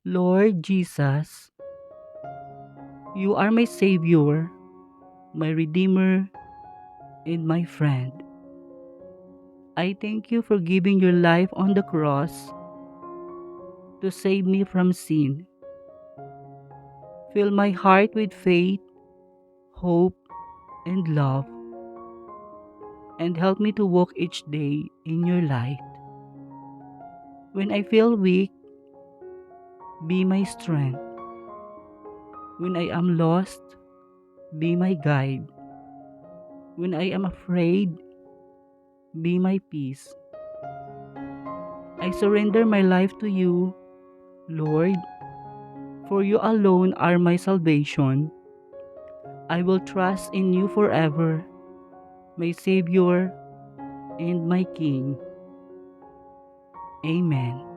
Lord Jesus, you are my Savior, my Redeemer, and my friend. I thank you for giving your life on the cross to save me from sin. Fill my heart with faith, hope, and love, and help me to walk each day in your light. When I feel weak, be my strength. When I am lost, be my guide. When I am afraid, be my peace. I surrender my life to you, Lord, for you alone are my salvation. I will trust in you forever, my Savior and my King. Amen.